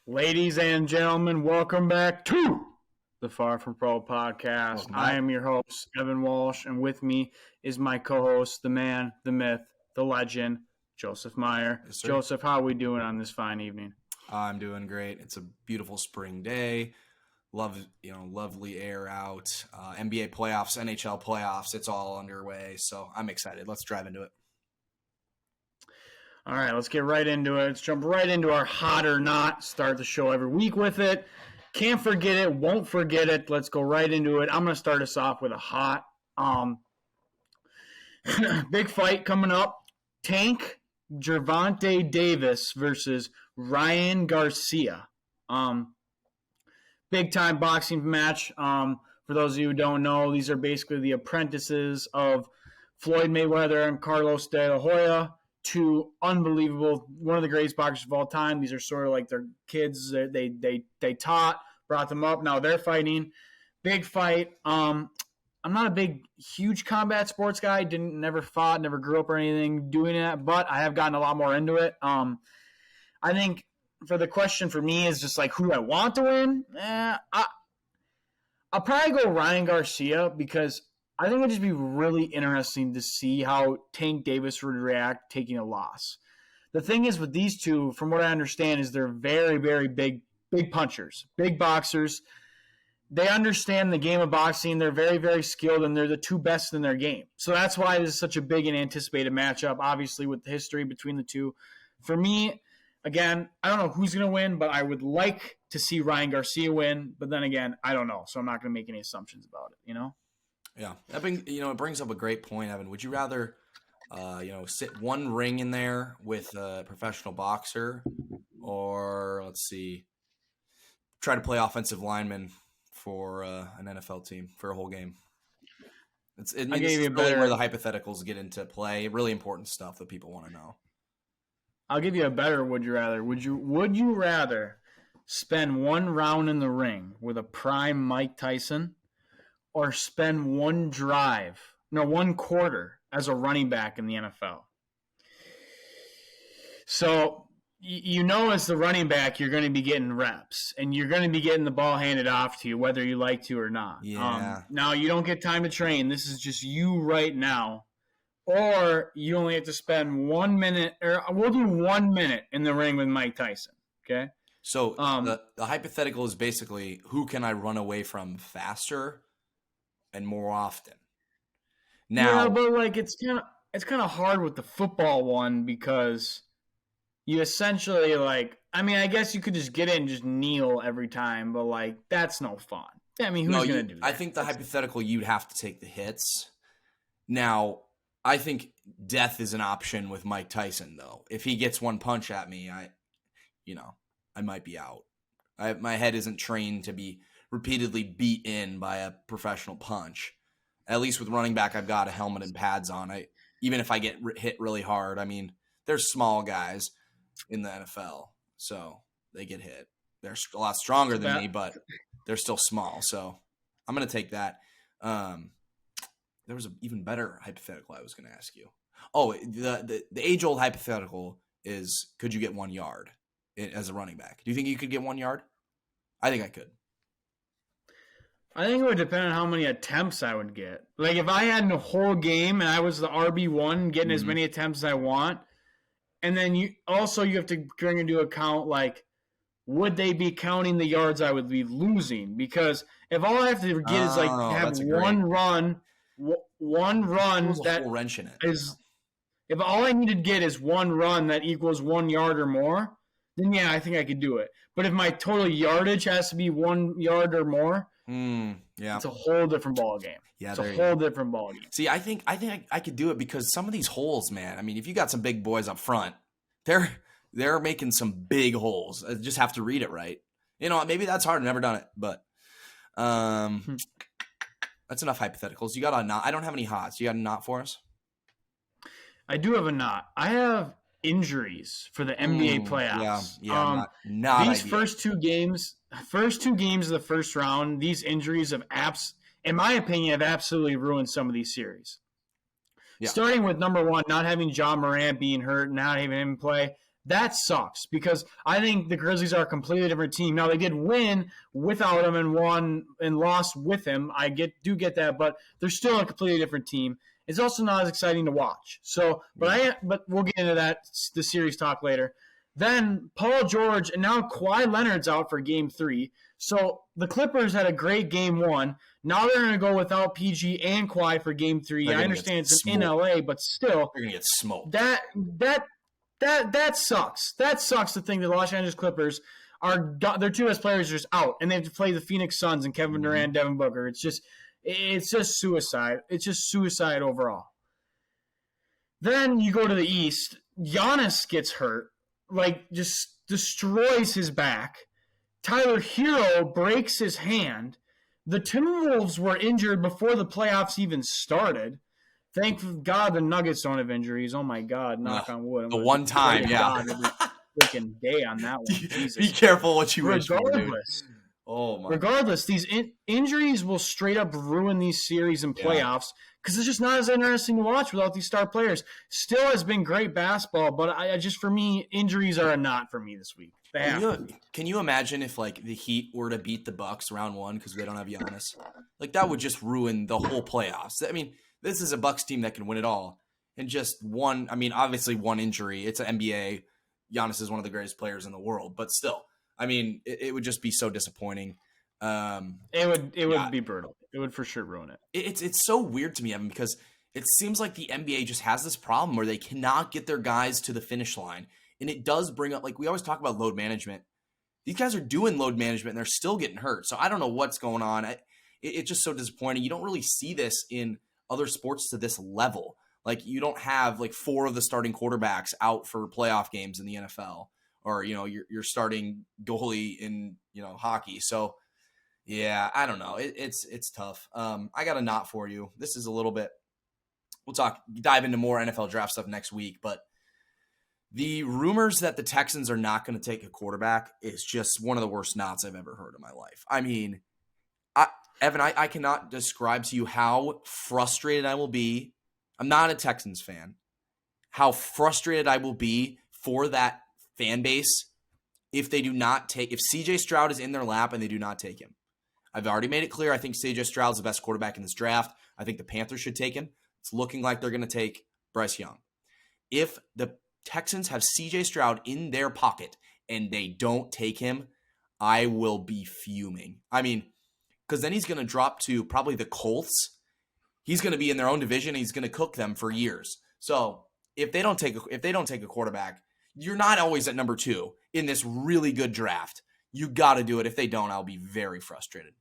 Ladies and gentlemen, welcome back to the Far From Pro podcast. I am your host, Evan Walsh, and with me is my co-host, the man, the myth, the legend, Joseph Meyer. Yes, Joseph, how are we doing on this fine evening? I'm doing great. It's a beautiful spring day. Lovely air out. NBA playoffs, NHL playoffs, it's all underway. So I'm excited. Let's drive into it. All right, let's get right into it. Let's jump right into our hot or not. Start the show every week with it. Can't forget it, won't forget it. Let's go right into it. I'm going to start us off with a hot. Big fight coming up. Tank Gervonta Davis versus Ryan Garcia. Big time boxing match. For those of you who don't know, these are basically the apprentices of Floyd Mayweather and Carlos De La Hoya. Two unbelievable, one of the greatest boxers of all time. These are sort of like their kids. They taught, brought them up. Now they're fighting. Big fight. I'm not a big, huge combat sports guy. Never fought, never grew up or anything doing that, but I have gotten a lot more into it. I think for the question for me is just like, who do I want to win? I'll probably go Ryan Garcia because I think it'd just be really interesting to see how Tank Davis would react taking a loss. The thing is with these two, from what I understand, is they're very, very big punchers, big boxers. They understand the game of boxing. They're very, very skilled, and they're the two best in their game. So that's why this is such a big and anticipated matchup, obviously, with the history between the two. For me, again, I don't know who's going to win, but I would like to see Ryan Garcia win. But then again, I don't know, so I'm not going to make any assumptions about it, you know? Yeah, it brings up a great point, Evan. Would you rather, sit one ring in there with a professional boxer, or let's see, try to play offensive lineman for an NFL team for a whole game? It's really where the hypotheticals get into play. Really important stuff that people want to know. I'll give you a better would you rather. Would you rather spend one round in the ring with a prime Mike Tyson, or spend one quarter as a running back in the NFL? So, as the running back, you're going to be getting reps, and you're going to be getting the ball handed off to you, whether you like to or not. Yeah. Now, you don't get time to train. This is just you right now. Or you only have to spend 1 minute, or we'll do 1 minute in the ring with Mike Tyson, okay? So, the hypothetical is basically, who can I run away from faster and more often? Now, yeah, but like it's kind of hard with the football one because you essentially I guess you could just get in and just kneel every time, but like that's no fun. I mean, who's gonna do that? I think the hypothetical, you'd have to take the hits. Now, I think death is an option with Mike Tyson, though. If he gets one punch at me, I might be out. My head isn't trained to be repeatedly beat in by a professional punch. At least with running back, I've got a helmet and pads on. Even if I get hit really hard, I mean, they're small guys in the NFL, so they get hit. They're a lot stronger than me, but they're still small. So I'm going to take that. There was an even better hypothetical I was going to ask you. Oh, the age-old hypothetical is, could you get 1 yard as a running back? Do you think you could get 1 yard? I think I could. I think it would depend on how many attempts I would get. Like, if I had a whole game and I was the RB1 getting as many attempts as I want, and then you have to bring into account, like, would they be counting the yards I would be losing? Because if all I have to get is, like, have one run that whole wrench in it. Is – if all I need to get is one run that equals 1 yard or more, then, yeah, I think I could do it. But if my total yardage has to be 1 yard or more – yeah, it's a whole different ball game. Yeah, it's a whole different ball game. See, I think I could do it because some of these holes, man. I mean, if you got some big boys up front, they're making some big holes. I just have to read it right. Maybe that's hard. I've never done it, but that's enough hypotheticals. You got a knot? I don't have any hots. You got a knot for us? I do have a knot. I have injuries for the NBA playoffs. Yeah, not these ideal. first two games of the first round, these injuries in my opinion, have absolutely ruined some of these series. Yeah. Starting with number one, not having Jamal Murray being hurt, not having him play, That sucks because I think the Grizzlies are a completely different team. Now they did win without him and won and lost with him. I do get that, but they're still a completely different team. It's also not as exciting to watch. So, but we'll get into the series talk later. Then Paul George and now Kawhi Leonard's out for Game 3. So the Clippers had a great Game 1. Now they're going to go without PG and Kawhi for Game 3. I understand it's in LA, but still, they're going to get smoked. That sucks. That sucks to think the Los Angeles Clippers their two best players are just out, and they have to play the Phoenix Suns and Kevin Durant, Devin Booker. It's just suicide. It's just suicide overall. Then you go to the East. Giannis gets hurt, just destroys his back. Tyler Hero breaks his hand. The Timberwolves were injured before the playoffs even started. Thank God the Nuggets don't have injuries. Oh, my God. Knock on wood. The one time, yeah. God every freaking day on that one. Jesus. Be careful what you wish for, dude. Oh, my Regardless, these injuries will straight up ruin these series and playoffs because it's just not as interesting to watch without these star players. Still has been great basketball, but for me, injuries are a not for me this week. Can you imagine if the Heat were to beat the Bucks round 1 because they don't have Giannis? That would just ruin the whole playoffs. I mean, this is a Bucks team that can win it all. And just obviously one injury. It's an NBA. Giannis is one of the greatest players in the world. But still, it would just be so disappointing. It would be brutal. It would for sure ruin it. It's so weird to me, Evan, because it seems like the NBA just has this problem where they cannot get their guys to the finish line. And it does bring up, we always talk about load management. These guys are doing load management and they're still getting hurt. So I don't know what's going on. It's just so disappointing. You don't really see this in other sports to this level. You don't have 4 of the starting quarterbacks out for playoff games in the NFL, or you're starting goalie in hockey. So yeah, I don't know. It's tough. I got a not for you. This is a little bit. We'll dive into more NFL draft stuff next week, but the rumors that the Texans are not going to take a quarterback is just one of the worst nots I've ever heard in my life. I mean, Evan, I cannot describe to you how frustrated I will be. I'm not a Texans fan. How frustrated I will be for that fan base if CJ Stroud is in their lap and they do not take him. I've already made it clear. I think CJ Stroud is the best quarterback in this draft. I think the Panthers should take him. It's looking like they're going to take Bryce Young. If the Texans have CJ Stroud in their pocket and they don't take him, I will be fuming. Because then he's going to drop to probably the Colts. He's going to be in their own division. And he's going to cook them for years. So if they don't take a quarterback, you're not always at number 2 in this really good draft. You got to do it. If they don't, I'll be very frustrated.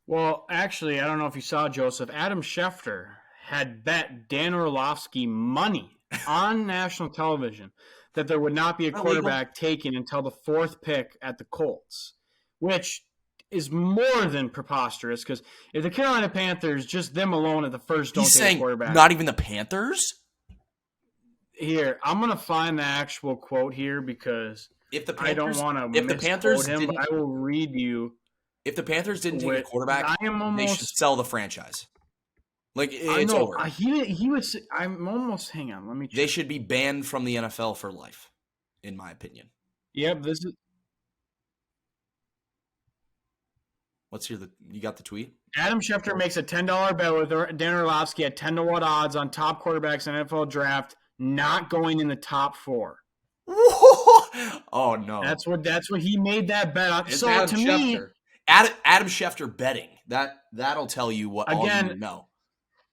Well, actually, I don't know if you saw, Joseph. Adam Schefter had bet Dan Orlovsky money on national television that there would not be a quarterback taken until the 4th pick at the Colts, which is more than preposterous because if the Carolina Panthers, just them alone at the first, don't take a quarterback. Not even the Panthers? Here, I'm going to find the actual quote here because I don't want to misquote him, but I will read you. If the Panthers didn't take a quarterback, they should sell the franchise. It's over. He was. I'm almost. Hang on. Let me check. They should be banned from the NFL for life, in my opinion. Yep. This is. Let's hear you got the tweet? Adam Schefter makes a $10 bet with Dan Orlovsky at 10-1 odds on top quarterbacks in NFL draft, not going in the top 4. Oh no. That's what he made that bet on. It's so Adam to Schefter. me, Adam Schefter betting. That'll tell you what all you know.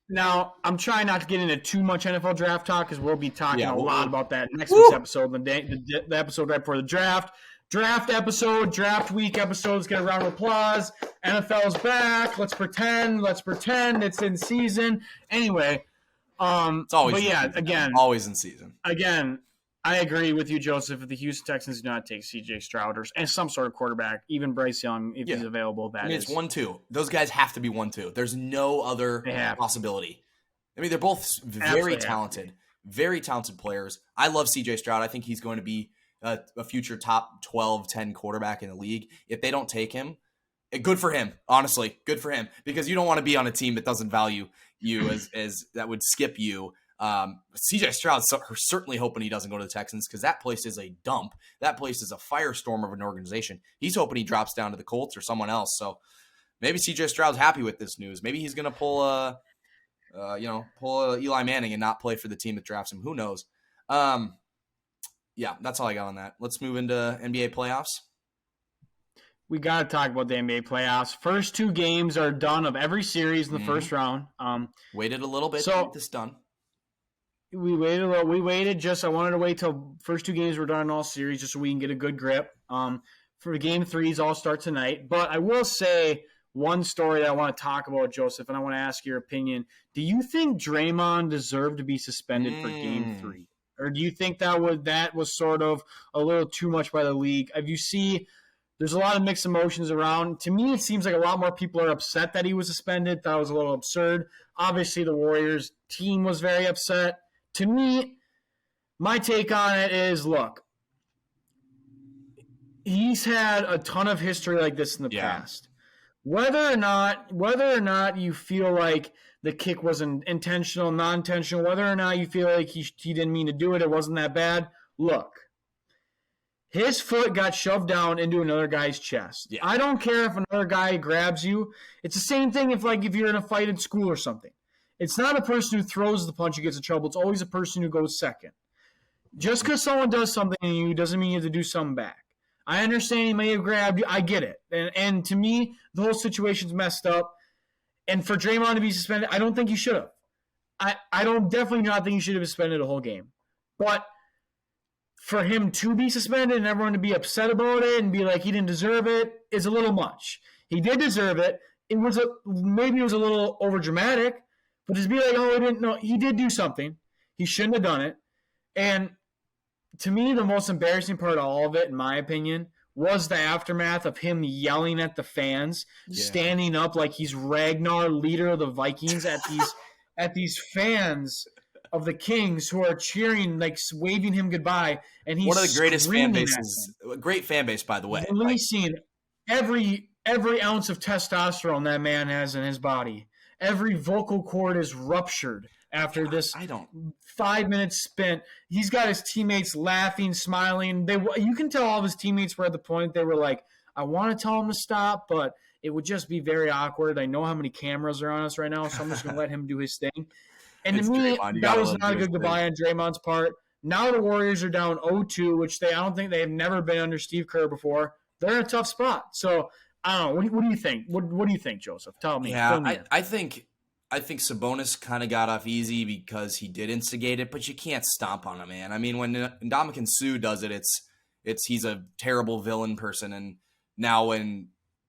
Now, I'm trying not to get into too much NFL draft talk because we'll be talking a lot about that next week's episode, the episode right before the draft. Draft episode, draft week episode. Let's get a round of applause. NFL's back. Let's pretend it's in season. Anyway, it's always always in season. Again, I agree with you, Joseph. If the Houston Texans do not take C.J. Stroud and some sort of quarterback, even Bryce Young, if he's available, it's 1-2. Those guys have to be 1-2. There's no other possibility. They're both very talented players. I love C.J. Stroud. I think he's going to be a future top 12, 10 quarterback in the league. If they don't take him, good for him. Honestly, good for him, because you don't want to be on a team that doesn't value you as that would skip you CJ Stroud's certainly hoping he doesn't go to the Texans because that place is a dump. That place is a firestorm of an organization. He's hoping he drops down to the Colts or someone else. So maybe CJ Stroud's happy with this news. Maybe he's going to pull Eli Manning and not play for the team that drafts him. Who knows? Yeah, that's all I got on that. Let's move into NBA playoffs. We got to talk about the NBA playoffs. First 2 games are done of every series in the first round. Waited a little bit to get this done. We waited a little. We waited I wanted to wait till first 2 games were done in all series just so we can get a good grip. For game 3s, all start tonight. But I will say one story that I want to talk about, Joseph, and I want to ask your opinion. Do you think Draymond deserved to be suspended for game 3? Or do you think that was sort of a little too much by the league? There's a lot of mixed emotions around. To me, it seems like a lot more people are upset that he was suspended. That was a little absurd. Obviously, the Warriors team was very upset. To me, my take on it is, look, he's had a ton of history like this in the past. Whether or not you feel like the kick was intentional, non-intentional, whether or not you feel like he didn't mean to do it, it wasn't that bad, look. His foot got shoved down into another guy's chest. Yeah. I don't care if another guy grabs you. It's the same thing if you're in a fight in school or something. It's not a person who throws the punch who gets in trouble. It's always a person who goes second. Just because someone does something to you doesn't mean you have to do something back. I understand he may have grabbed you. I get it. And to me, the whole situation's messed up. And for Draymond to be suspended, I don't think he should have. I don't definitely not think he should have been suspended the whole game. But for him to be suspended and everyone to be upset about it and be like he didn't deserve it is a little much. He did deserve it. Maybe it was a little overdramatic, but just be like, oh, I didn't know. He did do something. He shouldn't have done it. And to me, the most embarrassing part of all of it, in my opinion, was the aftermath of him yelling at the fans, standing up like he's Ragnar, leader of the Vikings, at these fans of the Kings who are cheering, like waving him goodbye, and he's one of the greatest fan bases. Great fan base, by the way. Releasing every ounce of testosterone that man has in his body. Every vocal cord is ruptured after this 5 minutes spent. He's got his teammates laughing, smiling. You can tell all of his teammates were at the point they were like, I want to tell him to stop, but it would just be very awkward. I know how many cameras are on us right now, so I'm just going to let him do his thing. And to me, that was not a good goodbye on Draymond's part. Now the Warriors are down 0-2, which I don't think they've never been under Steve Kerr before. They're in a tough spot. So, I don't know. What do you think? What do you think, Joseph? Tell me. Yeah, I think Sabonis kind of got off easy because he did instigate it, but you can't stomp on him, man. I mean, when Ndamukong Suh does it, he's a terrible villain person, and now when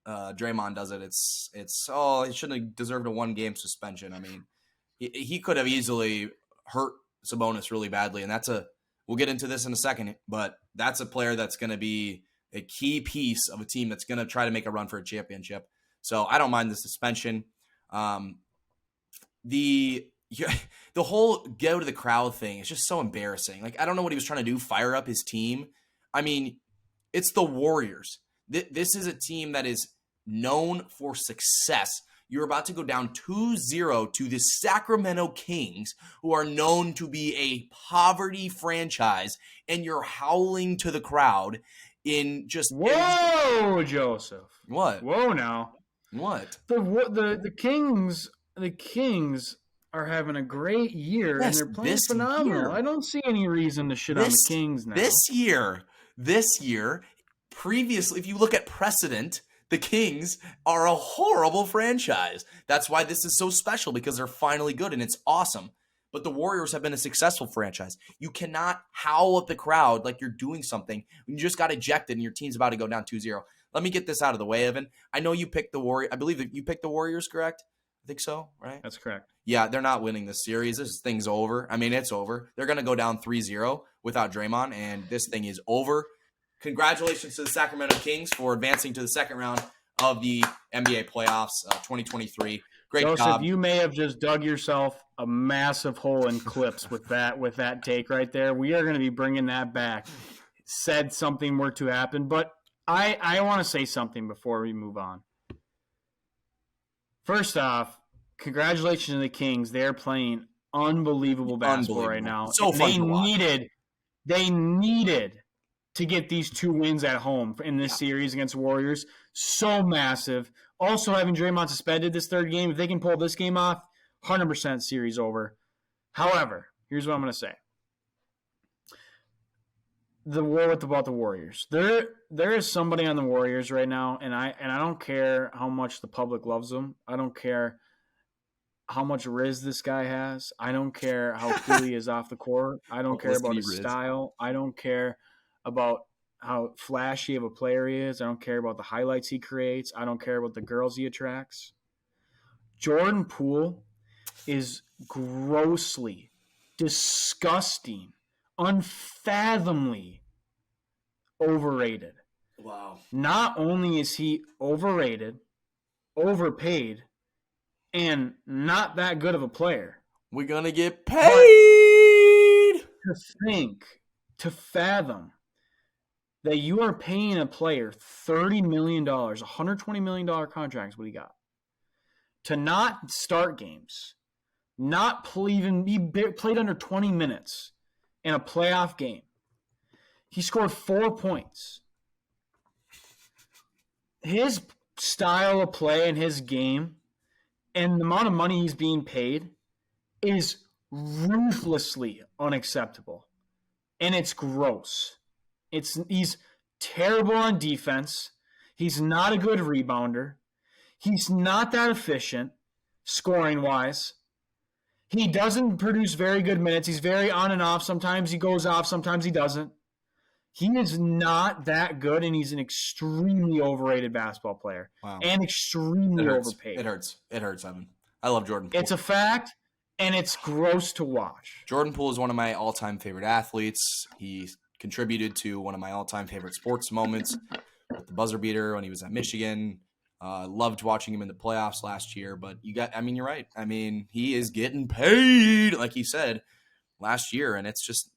Draymond does it, it's he shouldn't have deserved a 1-game suspension. I mean, he could have easily hurt Sabonis really badly, and we'll get into this in a second, but that's a player that's going to be a key piece of a team that's going to try to make a run for a championship. So I don't mind the suspension. The whole go to the crowd thing is just so embarrassing. Like, I don't know what he was trying to do, fire up his team. I mean, it's the Warriors. This is a team that is known for success. You're about to go down 2-0 to the Sacramento Kings, who are known to be a poverty franchise, and you're howling to the crowd in just... Whoa, Joseph. What? Whoa, now. What? The Kings are having a great year, and they're playing phenomenal. Year. I don't see any reason to shit on the Kings now. This year, previously, if you look at precedent, the Kings are a horrible franchise. That's why this is so special, because they're finally good, and it's awesome. But the Warriors have been a successful franchise. You cannot howl at the crowd like you're doing something when you just got ejected and your team's about to go down 2-0. Let me get this out of the way, Evan. I know you picked the Warriors. I believe that you picked the Warriors, correct? I think so, right? That's correct. Yeah, they're not winning this series. This thing's over. I mean, it's over. They're going to go down 3-0 without Draymond, and this thing is over. Congratulations to the Sacramento Kings for advancing to the second round of the NBA playoffs 2023. Great Joseph, job. You may have just dug yourself a massive hole in clips with that take right there. We are going to be bringing that back. Said something were to happen, but I want to say something before we move on. First off, congratulations to the Kings. They're playing unbelievable basketball right now. So and fun to watch. They needed to get these 2 wins at home in this series against the Warriors. So massive. Also, having Draymond suspended this 3rd game, if they can pull this game off, 100% series over. However, here's what I'm going to say. The war about the Warriors. There is somebody on the Warriors right now, and I don't care how much the public loves them. I don't care how much Riz this guy has. I don't care how cool he is off the court. I don't care about his style. I don't care about how flashy of a player he is. I don't care about the highlights he creates. I don't care about the girls he attracts. Jordan Poole is grossly, disgusting, unfathomably overrated. Wow. Not only is he overrated, overpaid, and not that good of a player. We're going to get paid. To fathom that you are paying a player $30 million, $120 million contract is what he got, to not start games, not play, he played under 20 minutes in a playoff game. He scored 4 points. His style of play and his game and the amount of money he's being paid is ruthlessly unacceptable. And it's gross. He's terrible on defense. He's not a good rebounder. He's not that efficient scoring-wise. He doesn't produce very good minutes. He's very on and off. Sometimes he goes off. Sometimes he doesn't. He is not that good, and he's an extremely overrated basketball player. Wow. And extremely overpaid. It hurts. It hurts, Evan. I love Jordan Poole. It's a fact, and it's gross to watch. Jordan Poole is one of my all-time favorite athletes. He contributed to one of my all-time favorite sports moments with the buzzer beater when he was at Michigan. Loved watching him in the playoffs last year, but you're right. I mean, he is getting paid, like he said, last year, and it's just,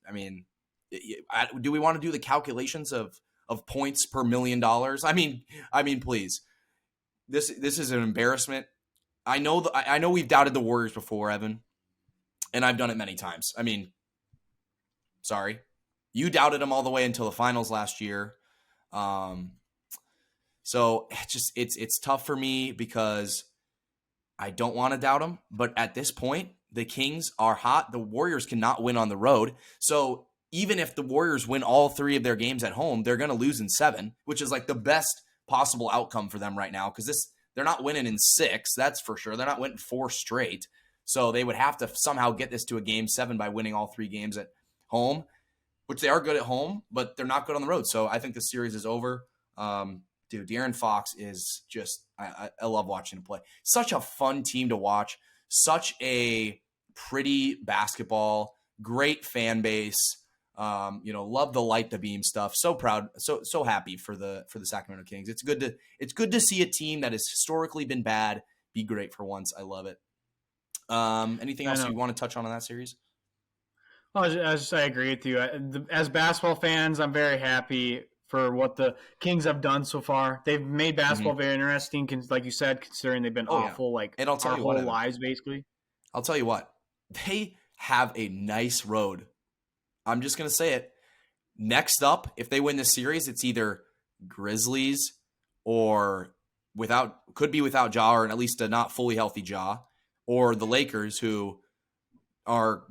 do we want to do the calculations of points per $1 million? I mean, please. This is an embarrassment. I know we've doubted the Warriors before, Evan, and I've done it many times. Sorry. You doubted them all the way until the finals last year. So it's tough for me because I don't want to doubt them, but at this point, the Kings are hot. The Warriors cannot win on the road. So even if the Warriors win all 3 of their games at home, they're going to lose in 7, which is like the best possible outcome for them right now because they're not winning in 6, that's for sure. They're not winning 4 straight. So they would have to somehow get this to a game 7 by winning all 3 games at home, which they are good at home, but they're not good on the road. So I think the series is over. Dude, De'Aaron Fox is just I love watching him play. Such a fun team to watch. Such a pretty basketball, great fan base. Love the light the beam stuff. So proud, so happy for the Sacramento Kings. It's good to see a team that has historically been bad be great for once. I love it. Anything else you want to touch on in that series? Well, I agree with you. As basketball fans, I'm very happy for what the Kings have done so far. They've made basketball very interesting, like you said, considering they've been awful and I'll tell our you whole lives, basically. I'll tell you what. They have a nice road. I'm just going to say it. Next up, if they win this series, it's either Grizzlies or could be without Ja, or at least a not fully healthy Ja, or the Lakers, who are,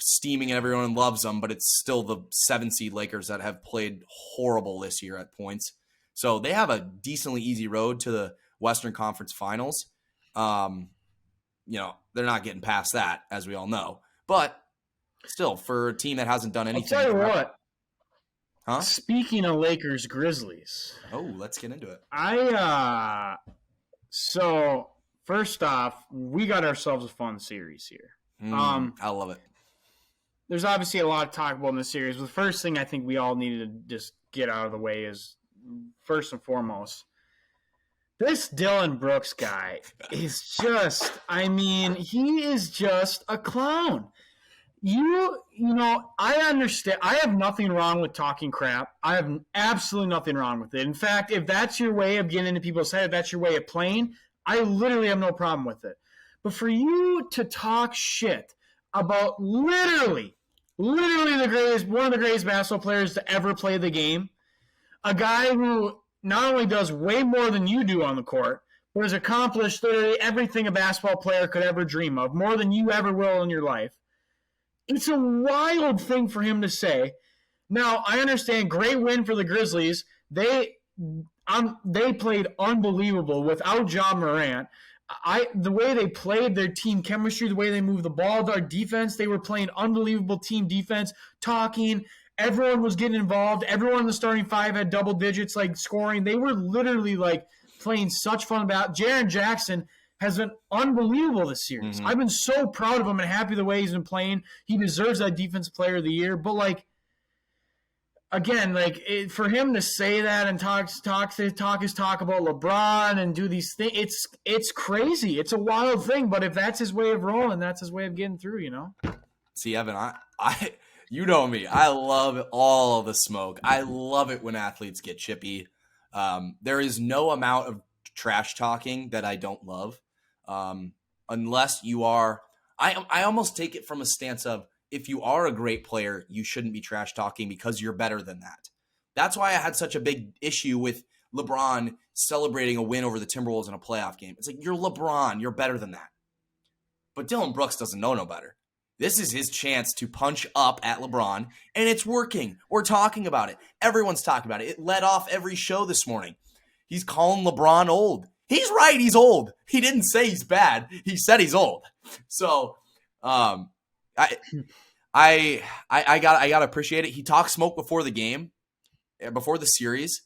steaming and everyone loves them, but it's still the 7 seed Lakers that have played horrible this year at points. So they have a decently easy road to the Western Conference Finals. They're not getting past that, as we all know. But still, for a team that hasn't done anything. I'll tell you what. Huh? Speaking of Lakers Grizzlies. Oh, let's get into it. So first off, we got ourselves a fun series here. I love it. There's obviously a lot to talk about in this series. But the first thing I think we all needed to just get out of the way is, first and foremost, this Dillon Brooks guy is just, he is just a clown. I understand. I have nothing wrong with talking crap. I have absolutely nothing wrong with it. In fact, if that's your way of getting into people's head, if that's your way of playing, I literally have no problem with it. But for you to talk shit about literally one of the greatest basketball players to ever play the game. A guy who not only does way more than you do on the court, but has accomplished literally everything a basketball player could ever dream of, more than you ever will in your life. It's a wild thing for him to say. Now, I understand, great win for the Grizzlies. They played unbelievable without Jamal Murray. The way they played, their team chemistry, the way they moved the ball, their defense, they were playing unbelievable team defense, talking. Everyone was getting involved. Everyone in the starting five had double digits, like scoring. They were literally like playing such fun about. Jaren Jackson has been unbelievable this series. Mm-hmm. I've been so proud of him and happy the way he's been playing. He deserves that Defensive Player of the Year. But like, again, like for him to say that and talk about LeBron and do these things, it's crazy. It's a wild thing. But if that's his way of rolling, that's his way of getting through. You know. See, Evan, I you know me. I love all of the smoke. I love it when athletes get chippy. There is no amount of trash talking that I don't love, unless you are. I almost take it from a stance of, if you are a great player, you shouldn't be trash talking because you're better than that. That's why I had such a big issue with LeBron celebrating a win over the Timberwolves in a playoff game. It's like, you're LeBron, you're better than that. But Dillon Brooks doesn't know no better. This is his chance to punch up at LeBron, and it's working. We're talking about it. Everyone's talking about it. It led off every show this morning. He's calling LeBron old. He's right, he's old. He didn't say he's bad. He said he's old. So, I gotta appreciate it. He talked smoke before the game, before the series,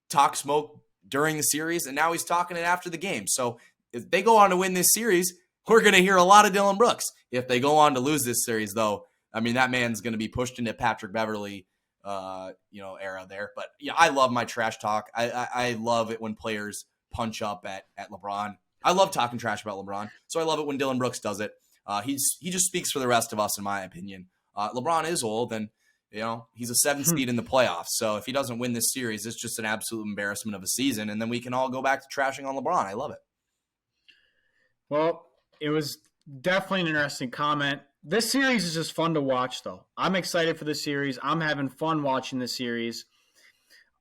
talked smoke during the series, and now he's talking it after the game. So if they go on to win this series, we're going to hear a lot of Dillon Brooks. If they go on to lose this series, though, I mean, that man's going to be pushed into Patrick Beverley, era there. But yeah, I love my trash talk. I love it when players punch up at LeBron. I love talking trash about LeBron, so I love it when Dillon Brooks does it. He just speaks for the rest of us, in my opinion. LeBron is old, and he's a 7th seed in the playoffs. So if he doesn't win this series, it's just an absolute embarrassment of a season, and then we can all go back to trashing on LeBron. I love it. Well, it was definitely an interesting comment. This series is just fun to watch, though. I'm excited for this series. I'm having fun watching this series.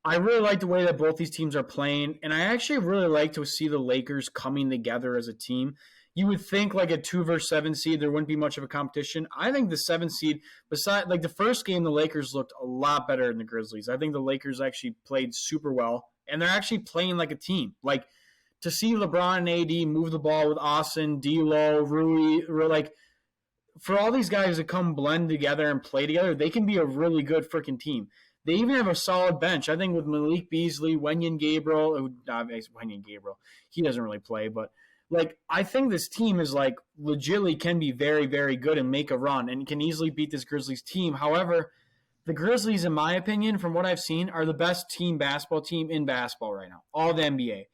I really like the way that both these teams are playing, and I actually really like to see the Lakers coming together as a team. You would think like a 2 versus 7 seed, there wouldn't be much of a competition. I think the 7 seed, besides like the first game, the Lakers looked a lot better than the Grizzlies. I think the Lakers actually played super well, and they're actually playing like a team. Like, to see LeBron and AD move the ball with Austin, D'Lo, Rui, like for all these guys to come blend together and play together, they can be a really good freaking team. They even have a solid bench. I think with Malik Beasley, Wenyen Gabriel, he doesn't really play, but like I think this team is like legitimately can be very, very good and make a run and can easily beat this Grizzlies team. However, the Grizzlies, in my opinion, from what I've seen, are the best basketball team in basketball right now, all the NBA.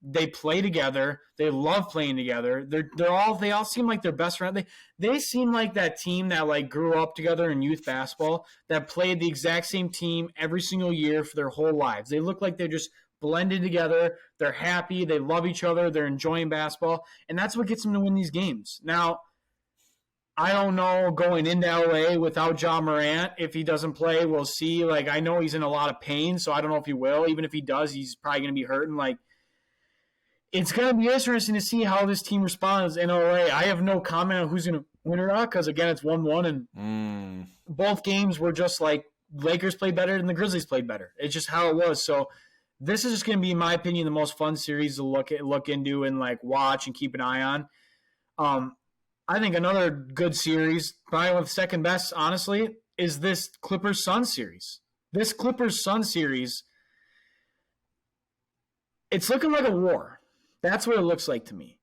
They play together. They love playing together. They all seem like they're best friends. They seem like that team that like grew up together in youth basketball that played the exact same team every single year for their whole lives. They look like they're just blended together. They're happy. They love each other. They're enjoying basketball, and that's what gets them to win these games. Now, I don't know going into LA without John Morant. If he doesn't play, we'll see. Like I know he's in a lot of pain, so I don't know if he will. Even if he does, he's probably going to be hurting. Like. It's going to be interesting to see how this team responds in LA. I have no comment on who's going to win or not because, again, it's 1-1, and both games were just like Lakers played better and the Grizzlies played better. It's just how it was. So this is just going to be, in my opinion, the most fun series to look into and like watch and keep an eye on. I think another good series, probably the second best, honestly, is this Clippers-Suns series. This Clippers-Suns series, it's looking like a war. That's what it looks like to me.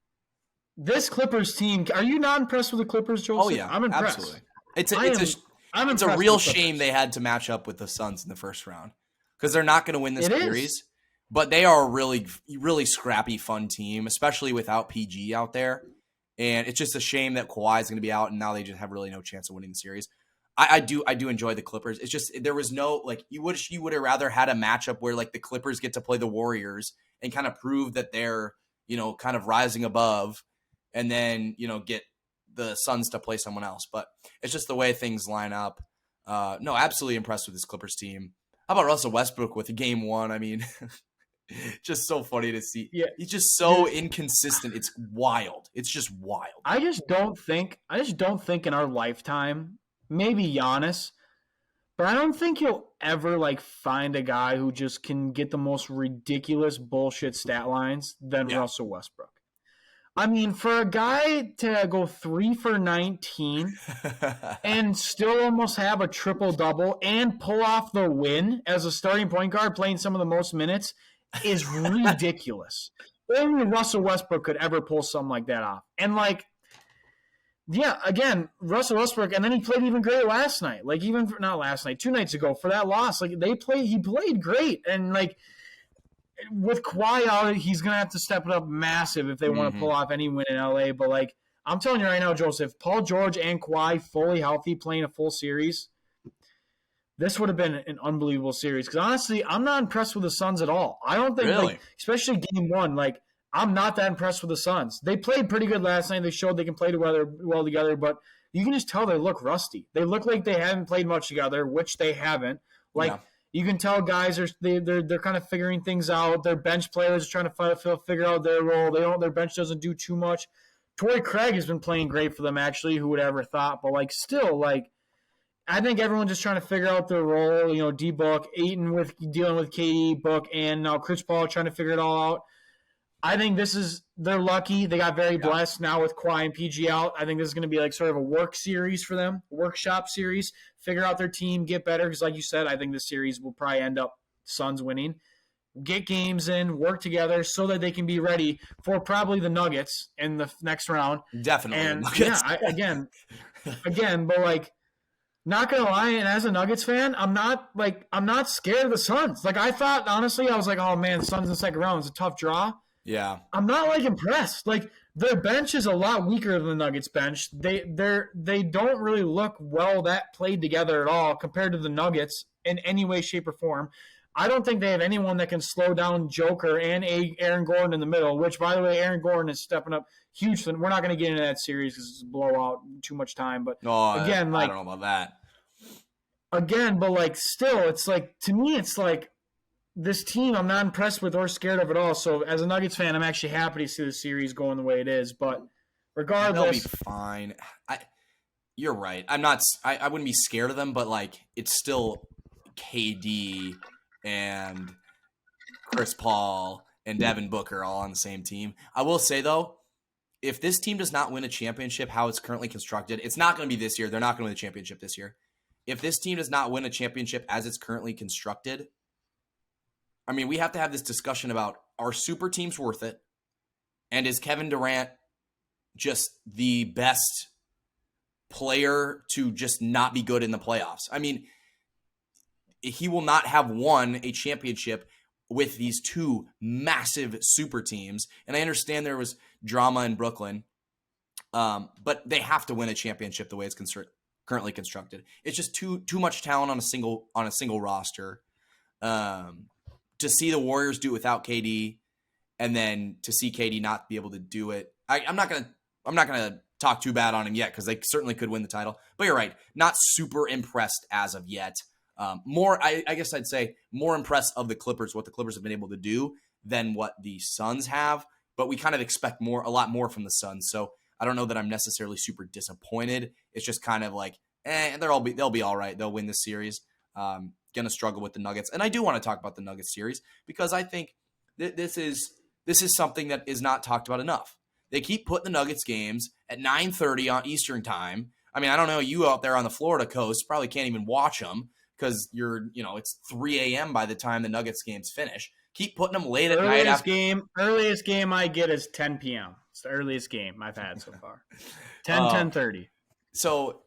This Clippers team, are you not impressed with the Clippers, Joel? Oh, yeah. I'm impressed. Absolutely. It's a real shame they had to match up with the Suns in the first round because they're not going to win this series. But they are a really, really scrappy, fun team, especially without PG out there. And it's just a shame that Kawhi is going to be out, and now they just have really no chance of winning the series. I do enjoy the Clippers. It's just there was no like you would have rather had a matchup where like the Clippers get to play the Warriors and kind of prove that they're kind of rising above, and then get the Suns to play someone else, but it's just the way things line up. No, absolutely impressed with this Clippers team. How about Russell Westbrook with game 1? I mean, just so funny to see. Yeah. He's just so inconsistent. It's wild. It's just wild. I just don't think in our lifetime, maybe Giannis, but I don't think you'll ever like find a guy who just can get the most ridiculous bullshit stat lines than Russell Westbrook. I mean, for a guy to go 3 for 19 and still almost have a triple-double and pull off the win as a starting point guard playing some of the most minutes is ridiculous. Only Russell Westbrook could ever pull something like that off. And, like, yeah, again, Russell Westbrook, and then he played even great last night. Like, even – not last night, 2 nights ago for that loss. Like, he played great. And, like – with Kawhi out, he's going to have to step it up massive if they want to pull off any win in LA. But, like, I'm telling you right now, Joseph, Paul George and Kawhi fully healthy playing a full series, this would have been an unbelievable series. Because, honestly, I'm not impressed with the Suns at all. I don't think, like, especially game 1, like, I'm not that impressed with the Suns. They played pretty good last night. They showed they can play well together, but you can just tell they look rusty. They look like they haven't played much together, which they haven't. Like, you can tell guys they're kind of figuring things out. Their bench players are trying to figure out their role. Their bench doesn't do too much. Torrey Craig has been playing great for them, actually. Who would ever thought? But like still, like I think everyone's just trying to figure out their role. You know, D-Book, Ayton dealing with KD, Book, and now Chris Paul trying to figure it all out. I think they're lucky. They got very blessed now with Kawhi and PG out. I think this is going to be like sort of a work series for them, workshop series, figure out their team, get better. Because like you said, I think this series will probably end up Suns winning. Get games in, work together so that they can be ready for probably the Nuggets in the next round. Definitely. And Nuggets. again, but like, not going to lie, and as a Nuggets fan, I'm not scared of the Suns. Like I thought, honestly, I was like, oh man, Suns in the second round is a tough draw. Yeah. I'm not like impressed. Like their bench is a lot weaker than the Nuggets bench. They don't really look well that played together at all compared to the Nuggets in any way, shape, or form. I don't think they have anyone that can slow down Joker and Aaron Gordon in the middle, which, by the way, Aaron Gordon is stepping up huge. We're not going to get into that series because it's a blowout, too much time. But again, like, I don't know about that. Again, but like still, it's like, to me, it's like, this team I'm not impressed with or scared of at all. So as a Nuggets fan, I'm actually happy to see the series going the way it is. But regardless, they'll be fine. You're right. I wouldn't be scared of them, but like it's still KD and Chris Paul and Devin Booker all on the same team. I will say though, if this team does not win a championship, how it's currently constructed, it's not going to be this year. They're not going to win the championship this year. If this team does not win a championship as it's currently constructed, I mean, we have to have this discussion about, are super teams worth it? And is Kevin Durant just the best player to just not be good in the playoffs? I mean, he will not have won a championship with these two massive super teams. And I understand there was drama in Brooklyn, but they have to win a championship the way it's currently constructed. It's just too much talent on a single roster. To see the Warriors do it without KD, and then to see KD not be able to do it, I'm not gonna talk too bad on him yet because they certainly could win the title. But you're right, not super impressed as of yet. I guess I'd say more impressed of the Clippers, what the Clippers have been able to do than what the Suns have. But we kind of expect a lot more from the Suns. So I don't know that I'm necessarily super disappointed. It's just kind of like, they'll be all right. They'll win this series. Going to struggle with the Nuggets. And I do want to talk about the Nuggets series because I think this is something that is not talked about enough. They keep putting the Nuggets games at 9:30 on Eastern time. I mean, I don't know, you out there on the Florida coast probably can't even watch them because it's 3 a.m. by the time the Nuggets games finish. Keep putting them late at night. Earliest game I get is 10 p.m. It's the earliest game I've had so far. 10:30. So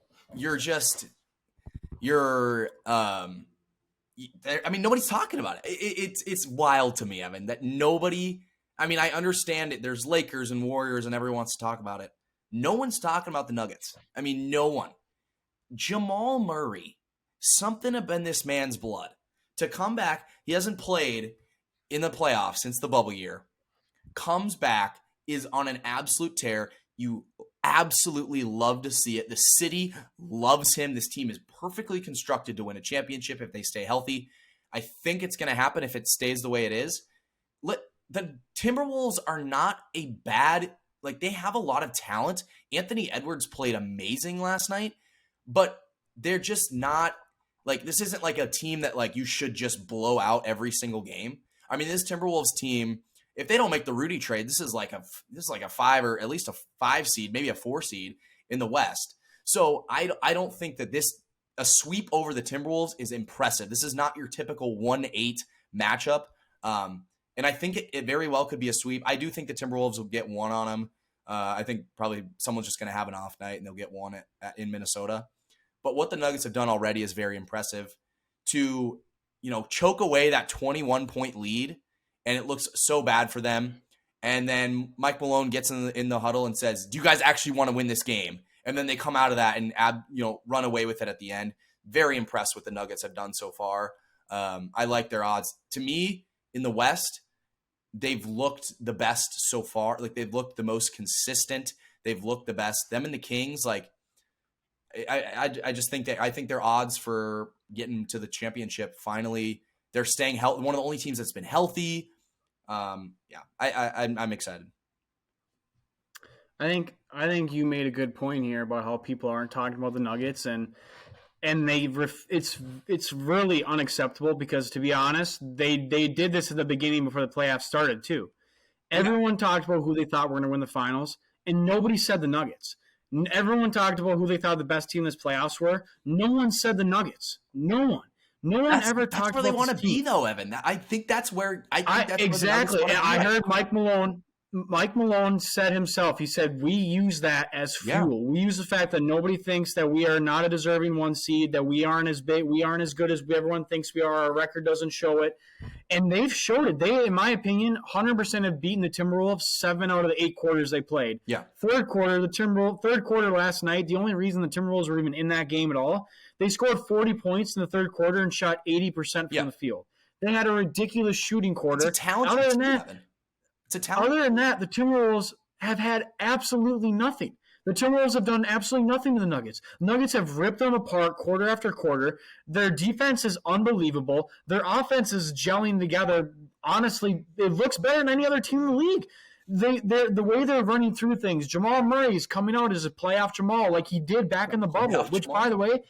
I mean, nobody's talking about it. It's wild to me, Evan, that nobody. I mean, I understand it. There's Lakers and Warriors, and everyone wants to talk about it. No one's talking about the Nuggets. I mean, no one. Jamal Murray, something up in this man's blood to come back. He hasn't played in the playoffs since the bubble year. Comes back, is on an absolute tear. You absolutely love to see it. The city loves him. This team is perfectly constructed to win a championship if they stay healthy. I think it's going to happen if it stays the way it is. The Timberwolves are not a bad, like, they have a lot of talent. Anthony Edwards played amazing last night, but they're just not, like, this isn't like a team that, like, you should just blow out every single game. I mean, this Timberwolves team, if they don't make the Rudy trade, this is like a 5 or at least a 5 seed, maybe a 4 seed in the West. So I don't think that a sweep over the Timberwolves is impressive. This is not your typical 1-8 matchup. And I think it very well could be a sweep. I do think the Timberwolves will get one on them. I think probably someone's just going to have an off night and they'll get one in Minnesota. But what the Nuggets have done already is very impressive. To, choke away that 21-point lead, and it looks so bad for them. And then Mike Malone gets in the huddle and says, "Do you guys actually want to win this game?" And then they come out of that and run away with it at the end. Very impressed with the Nuggets have done so far. I like their odds. To me, in the West, they've looked the best so far. Like, they've looked the most consistent. They've looked the best. Them and the Kings, like, I just think I think their odds for getting to the championship, finally, they're staying healthy. One of the only teams that's been healthy. I'm excited. I think you made a good point here about how people aren't talking about the Nuggets, and it's really unacceptable because, to be honest, they did this at the beginning before the playoffs started too. Everyone talked about who they thought were going to win the finals, and nobody said the Nuggets. Everyone talked about who they thought the best team in this playoffs were. No one said the Nuggets. No one ever talked about. That's where they want to be, though, Evan. I think that's where exactly. And I heard Mike Malone said himself, he said, we use that as fuel. Yeah. We use the fact that nobody thinks that we are not a deserving 1 seed, that we aren't as big, we aren't as good as everyone thinks we are. Our record doesn't show it. And they've showed it. They, in my opinion, 100% have beaten the Timberwolves 7 out of the 8 quarters they played. Yeah. Third quarter last night, the only reason the Timberwolves were even in that game at all, they scored 40 points in the third quarter and shot 80% from the field. They had a ridiculous shooting quarter. It's a talented team, Evan. Other than that, the Timberwolves have had absolutely nothing. The Timberwolves have done absolutely nothing to the Nuggets. The Nuggets have ripped them apart quarter after quarter. Their defense is unbelievable. Their offense is gelling together. Honestly, it looks better than any other team in the league. The way they're running through things, Jamal Murray is coming out as a playoff Jamal like he did back in the bubble, which, by the way,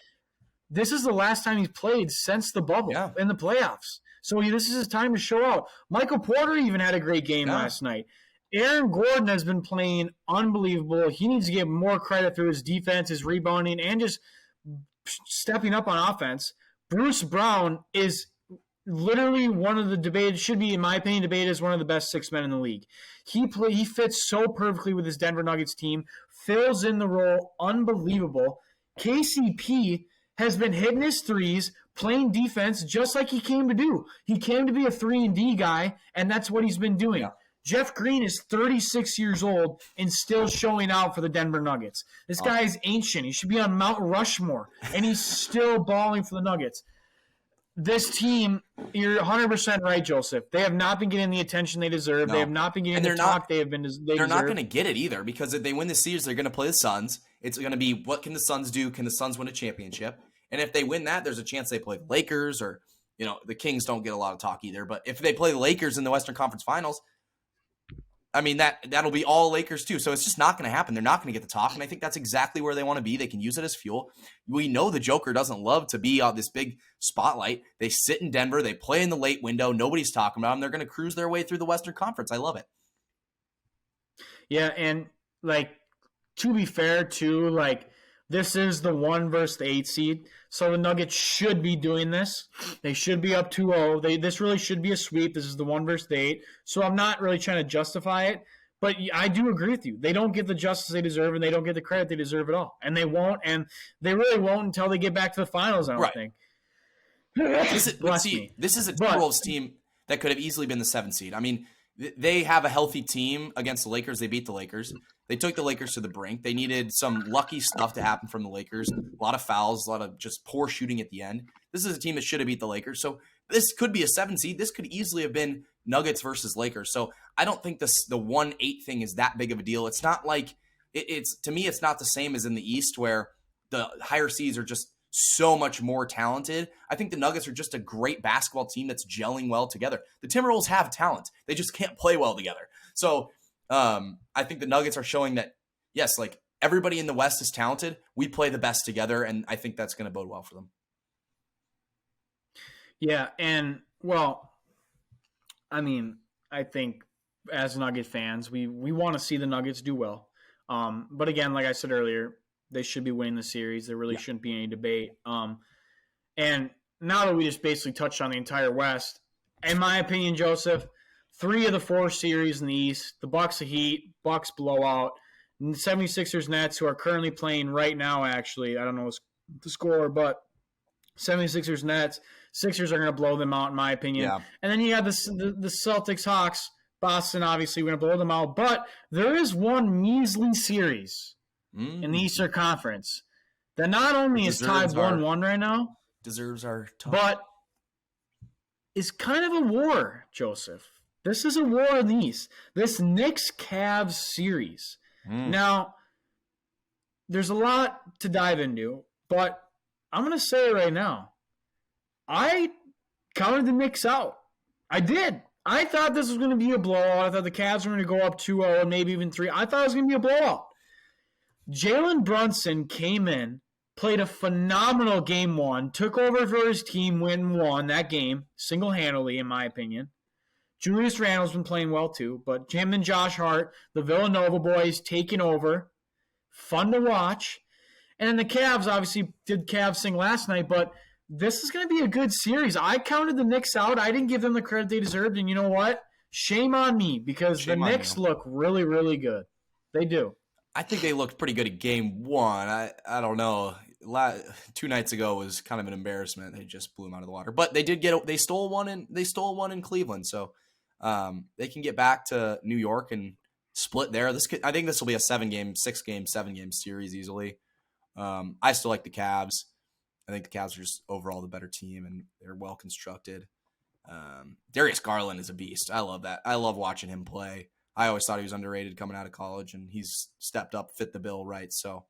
this is the last time he's played since the bubble in the playoffs. So this is his time to show out. Michael Porter even had a great game last night. Aaron Gordon has been playing unbelievable. He needs to get more credit through his defense, his rebounding, and just stepping up on offense. Bruce Brown is literally one of the debated, should be, in my opinion, debated as one of the best 6 men in the league. He fits so perfectly with his Denver Nuggets team, fills in the role, unbelievable. KCP has been hitting his threes, playing defense just like he came to do. He came to be a 3-and-D guy, and that's what he's been doing. Yeah. Jeff Green is 36 years old and still showing out for the Denver Nuggets. This guy is ancient. He should be on Mount Rushmore, and he's still balling for the Nuggets. This team, you're 100% right, Joseph. They have not been getting the attention they deserve. No. They have not been getting the talk they deserve. They're not going to get it either, because if they win the series, they're going to play the Suns. It's going to be, what can the Suns do? Can the Suns win a championship? And if they win that, there's a chance they play the Lakers, or, the Kings don't get a lot of talk either. But if they play the Lakers in the Western Conference Finals, I mean, that'll be all Lakers too. So it's just not going to happen. They're not going to get the talk. And I think that's exactly where they want to be. They can use it as fuel. We know the Joker doesn't love to be on this big spotlight. They sit in Denver. They play in the late window. Nobody's talking about them. They're going to cruise their way through the Western Conference. I love it. Yeah. And to be fair too, this is the 1 versus the 8 seed. So the Nuggets should be doing this. They should be up 2-0. This really should be a sweep. This is the 1 versus the 8. So I'm not really trying to justify it. But I do agree with you. They don't get the justice they deserve, and they don't get the credit they deserve at all. And they won't, and they really won't until they get back to the finals, I don't think. This is a Timberwolves team that could have easily been the 7th seed. I mean, they have a healthy team against the Lakers. They beat the Lakers. They took the Lakers to the brink. They needed some lucky stuff to happen from the Lakers. A lot of fouls, a lot of just poor shooting at the end. This is a team that should have beat the Lakers. So this could be a 7 seed. This could easily have been Nuggets versus Lakers. So I don't think the 1-8 thing is that big of a deal. It's not like it's to me, it's not the same as in the East where the higher seeds are just so much more talented. I think the Nuggets are just a great basketball team that's gelling well together. The Timberwolves have talent. They just can't play well together. So I think the Nuggets are showing that, yes, like everybody in the West is talented. We play the best together, and I think that's going to bode well for them. Yeah, and, well, I mean, I think as Nugget fans, we want to see the Nuggets do well. But again, like I said earlier, they should be winning the series. There really shouldn't be any debate. And now that we just basically touched on the entire West, in my opinion, Joseph, 3 of the 4 series in the East, the Bucks, the Heat, Bucks blowout, and the 76ers Nets, who are currently playing right now, actually. I don't know the score, but 76ers Nets, Sixers are going to blow them out, in my opinion. Yeah. And then you have the Celtics Hawks, Boston, obviously, we're going to blow them out. But there is one measly series in the Eastern Conference that not only is tied 1-1 right now, deserves our talk, but is kind of a war, Joseph. This is a war in the East. This Knicks-Cavs series. Now, there's a lot to dive into, but I'm going to say it right now. I counted the Knicks out. I did. I thought this was going to be a blowout. I thought the Cavs were going to go up 2-0 and maybe even 3. I thought it was going to be a blowout. Jalen Brunson came in, played a phenomenal game 1, took over for his team, won that game single-handedly, in my opinion. Julius Randle's been playing well too, but him and Josh Hart, the Villanova boys, taking over. Fun to watch. And then the Cavs obviously did Cavs sing last night, but this is going to be a good series. I counted the Knicks out. I didn't give them the credit they deserved, and you know what? Shame on me, because the Knicks look really, really good. They do. I think they looked pretty good at game 1. I don't know. 2 nights ago was kind of an embarrassment. They just blew them out of the water. But they stole one in Cleveland, so they can get back to New York and split there. I think this will be a 7-game, 6-game, 7-game series easily. I still like the Cavs. I think the Cavs are just overall the better team, and they're well constructed. Darius Garland is a beast. I love that. I love watching him play. I always thought he was underrated coming out of college, and he's stepped up, fit the bill right. So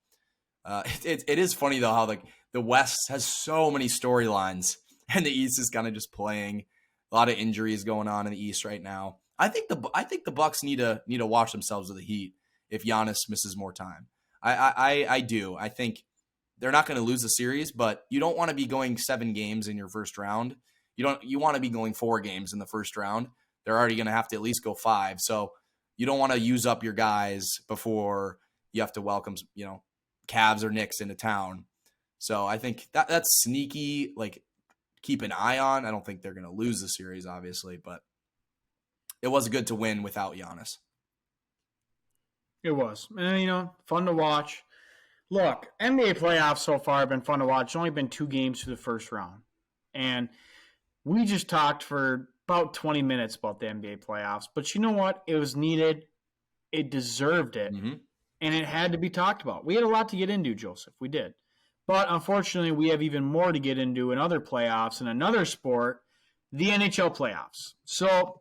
it is funny though how like the West has so many storylines, and the East is kind of just playing. A lot of injuries going on in the East right now. I think the Bucks need to watch themselves with the Heat if Giannis misses more time. I do. I think they're not going to lose the series, but you don't want to be going 7 games in your first round. You want to be going 4 games in the first round. They're already going to have to at least go 5. So you don't want to use up your guys before you have to welcome, Cavs or Knicks into town. So I think that's sneaky, like keep an eye on. I don't think they're going to lose the series, obviously, but it was good to win without Giannis. It was. And, fun to watch. Look, NBA playoffs so far have been fun to watch. It's only been 2 games through the first round. And we just talked for about 20 minutes about the NBA playoffs. But you know what? It was needed. It deserved it. Mm-hmm. And it had to be talked about. We had a lot to get into, Joseph. We did. But unfortunately, we have even more to get into in other playoffs in another sport, the NHL playoffs. So,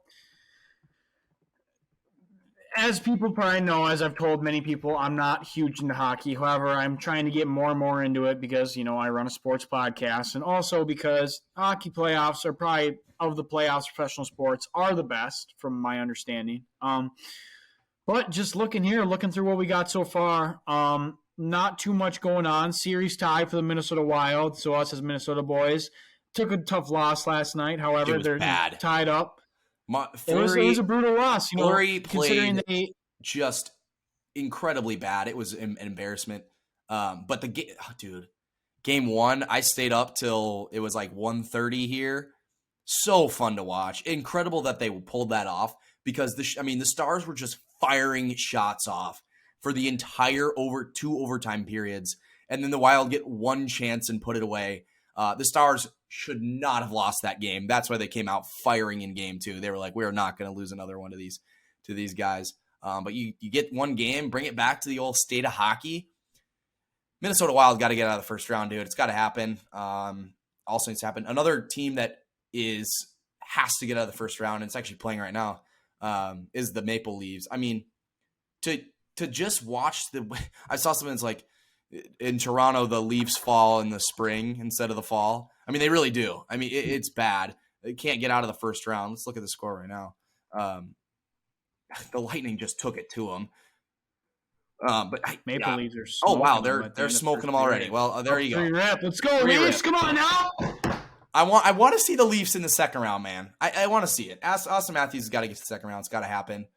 as people probably know, as I've told many people, I'm not huge into hockey. However, I'm trying to get more and more into it because, I run a sports podcast. And also because hockey playoffs are probably, of the playoffs, professional sports, are the best from my understanding. But just looking through what we got so far, not too much going on. Series tie for the Minnesota Wild. So us as Minnesota boys took a tough loss last night. However, they're bad. Tied up. Fleury, it was a brutal loss. Fleury played just incredibly bad. It was an embarrassment. But game 1, I stayed up till it was like 1:30 here. So fun to watch. Incredible that they pulled that off because the Stars were just firing shots off for the entire 2 overtime periods. And then the Wild get 1 chance and put it away. The Stars should not have lost that game. That's why they came out firing in game 2. They were like, we're not going to lose another one to these guys. But you get 1 game, bring it back to the old state of hockey. Minnesota Wild got to get out of the first round, dude. It's got to happen. Also needs to happen. Another team that has to get out of the first round, and it's actually playing right now, is the Maple Leafs. I mean, to to just watch I saw something that's like in Toronto, the leaves fall in the spring instead of the fall. I mean, they really do. I mean, it's bad. They can't get out of the first round. Let's look at the score right now. The Lightning just took it to them. But Maple Leafs are wow, they're smoking them already. Well, there you go. Rip. Let's go, Leafs. Come on now. I want to see the Leafs in the second round, man. I want to see it. Austin Matthews has got to get to the second round. It's got to happen.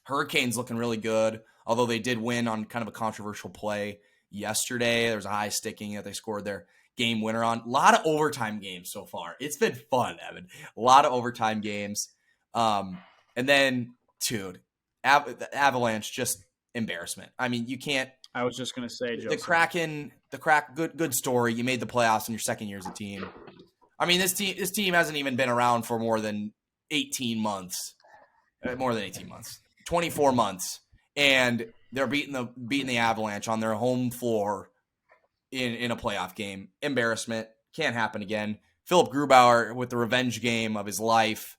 Hurricanes looking really good, although they did win on kind of a controversial play yesterday. There was a high sticking that they scored their game winner on. A lot of overtime games so far. It's been fun, Evan. A lot of overtime games. And then, dude, the Avalanche, just embarrassment. I mean, you can't. I was just gonna say, Joseph. the Kraken, good story. You made the playoffs in your second year as a team. I mean, this team hasn't even been around for more than 18 months. More than 18 months. 24 months. And they're beating the Avalanche on their home floor in a playoff game. Embarrassment. Can't happen again. Philip Grubauer with the revenge game of his life.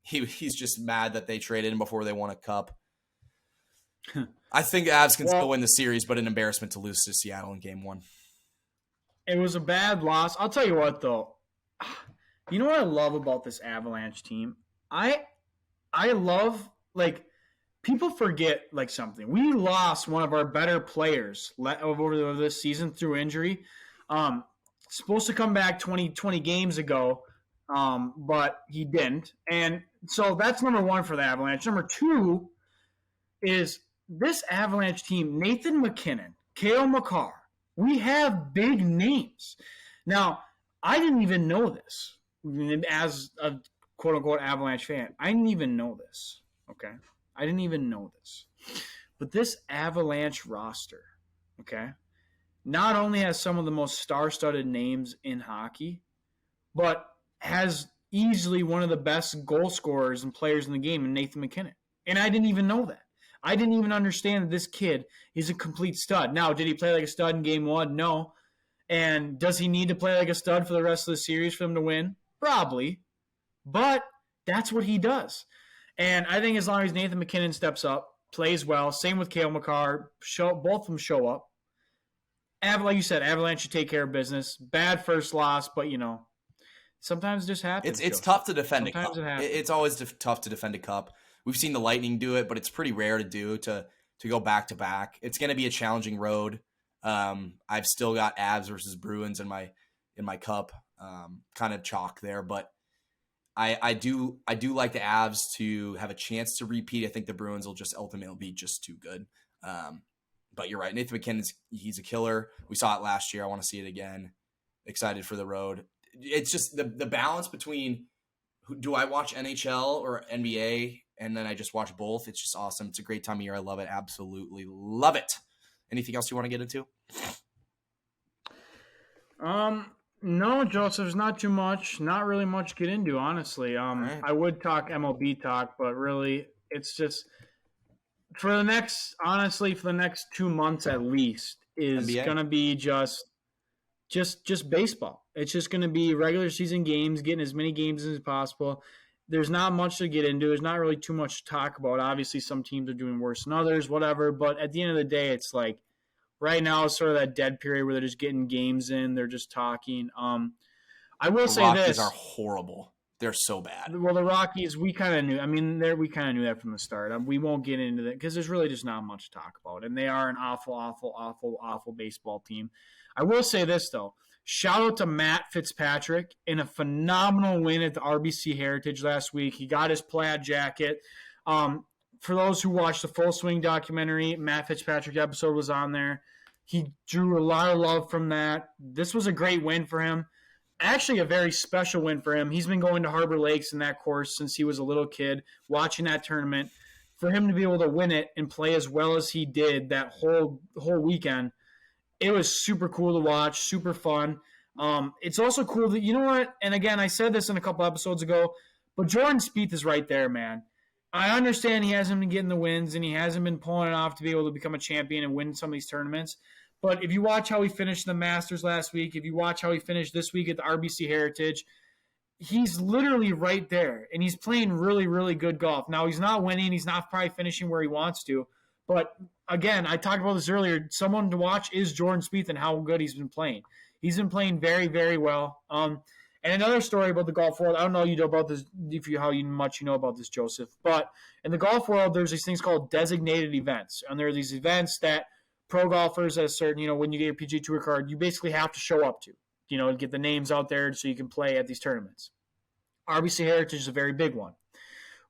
He's just mad that they traded him before they won a cup. I think the Avs can still win the series, but an embarrassment to lose to Seattle in game one. It was a bad loss. I'll tell you what, though. You know what I love about this Avalanche team? I love, like, people forget, like, something. We lost one of our better players over this season through injury. Supposed to come back 20 games ago, but he didn't. And so that's number one for the Avalanche. Number two is this Avalanche team, Nathan MacKinnon, Cale Makar. We have big names. Now, I didn't even know this as a quote-unquote Avalanche fan. I didn't even know this, okay? I didn't even know this. But this Avalanche roster, okay, not only has some of the most star-studded names in hockey, but has easily one of the best goal scorers and players in the game in Nathan MacKinnon. And I didn't even know that. I didn't even understand that this kid is a complete stud. Now, did he play like a stud in game one? No. And does he need to play like a stud for the rest of the series for them to win? Probably. But that's what he does. And I think as long as Nathan MacKinnon steps up, plays well, same with Cale Makar, both of them show up. Like you said, Avalanche should take care of business. Bad first loss, but, sometimes it just happens. It's tough to defend sometimes a cup. It's always tough to defend a cup. We've seen the Lightning do it, but it's pretty rare to do to go back to back. It's going to be a challenging road. I've still got Avs versus Bruins in my cup, kind of chalk there, but I do like the Avs to have a chance to repeat. I think the Bruins will just ultimately be just too good. But you're right, Nathan MacKinnon, he's a killer. We saw it last year. I want to see it again. Excited for the road. It's just the balance between do I watch NHL or NBA and then I just watch both. It's just awesome. It's a great time of year. I love it. Absolutely love it. Anything else you want to get into? No, Joseph, there's not too much. Not really much to get into, honestly. Right. I would talk MLB talk, but really it's just for the next 2 months at least is going to be just baseball. It's just going to be regular season games, getting as many games as possible. There's not much to get into. There's not really too much to talk about. Obviously, some teams are doing worse than others, whatever. But at the end of the day, it's like right now is sort of that dead period where they're just getting games in. They're just talking. I will say this. The Rockies are horrible. They're so bad. Well, the Rockies, we kind of knew. I mean, we kind of knew that from the start. We won't get into that because there's really just not much to talk about. And they are an awful, awful, awful, awful baseball team. I will say this, though. Shout out to Matt Fitzpatrick in a phenomenal win at the RBC Heritage last week. He got his plaid jacket. For those who watched the Full Swing documentary, Matt Fitzpatrick episode was on there. He drew a lot of love from that. This was a great win for him. Actually, a very special win for him. He's been going to Harbor Lakes in that course since he was a little kid, watching that tournament. For him to be able to win it and play as well as he did that whole weekend, it was super cool to watch, super fun. It's also cool that, you know what, and again, I said this in a couple episodes ago, but Jordan Spieth is right there, man. I understand he hasn't been getting the wins and he hasn't been pulling it off to be able to become a champion and win some of these tournaments. But if you watch how he finished the Masters last week, if you watch how he finished this week at the RBC Heritage, he's literally right there, and he's playing really, really good golf. Now, he's not winning. He's not probably finishing where he wants to. But, again, I talked about this earlier. Someone to watch is Jordan Spieth and how good he's been playing. He's been playing very, very well. And another story about the golf world, I don't know about this, how much you know about this, Joseph, but in the golf world, there's these things called designated events. And there are these events that pro golfers at a certain, when you get your PGA Tour card, you basically have to show up to. Get the names out there so you can play at these tournaments. RBC Heritage is a very big one.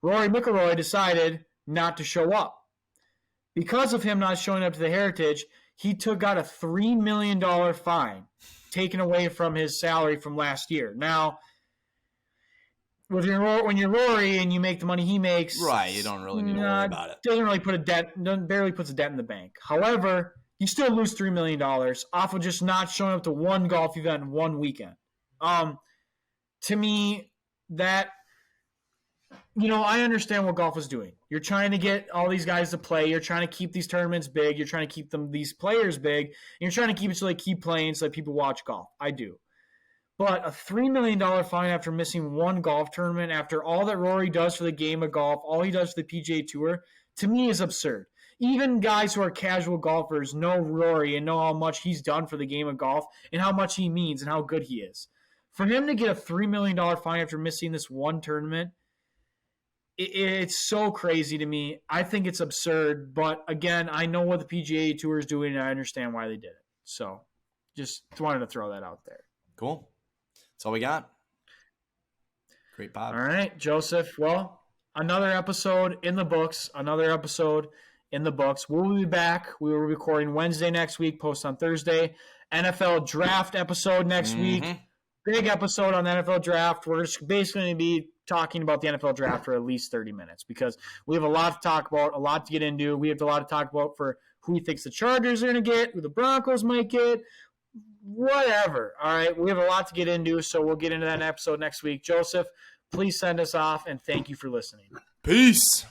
Rory McIlroy decided not to show up. Because of him not showing up to the Heritage, he got a $3 million fine taken away from his salary from last year. Now, when you're Rory and you make the money he makes, right, you don't really need to worry about it. Doesn't really barely puts a dent in the bank. However, you still lose $3 million off of just not showing up to one golf event in one weekend. To me, that, I understand what golf is doing. You're trying to get all these guys to play. You're trying to keep these tournaments big. You're trying to keep these players big. And you're trying to keep it so they keep playing so that people watch golf. I do. But a $3 million fine after missing one golf tournament, after all that Rory does for the game of golf, all he does for the PGA Tour, to me is absurd. Even guys who are casual golfers know Rory and know how much he's done for the game of golf and how much he means and how good he is. For him to get a $3 million fine after missing this one tournament, it's so crazy to me. I think it's absurd. But, again, I know what the PGA Tour is doing, and I understand why they did it. So, just wanted to throw that out there. Cool. That's all we got. Great pod. All right, Joseph. Well, another episode in the books. We'll be back. We will be recording Wednesday next week, post on Thursday. NFL draft episode next week. Big episode on the NFL draft. We're just basically going to be talking about the NFL draft for at least 30 minutes because we have a lot to talk about, a lot to get into. We have a lot to talk about for who he thinks the Chargers are going to get, who the Broncos might get, whatever. All right, we have a lot to get into, so we'll get into that episode next week. Joseph, please send us off, and thank you for listening. Peace.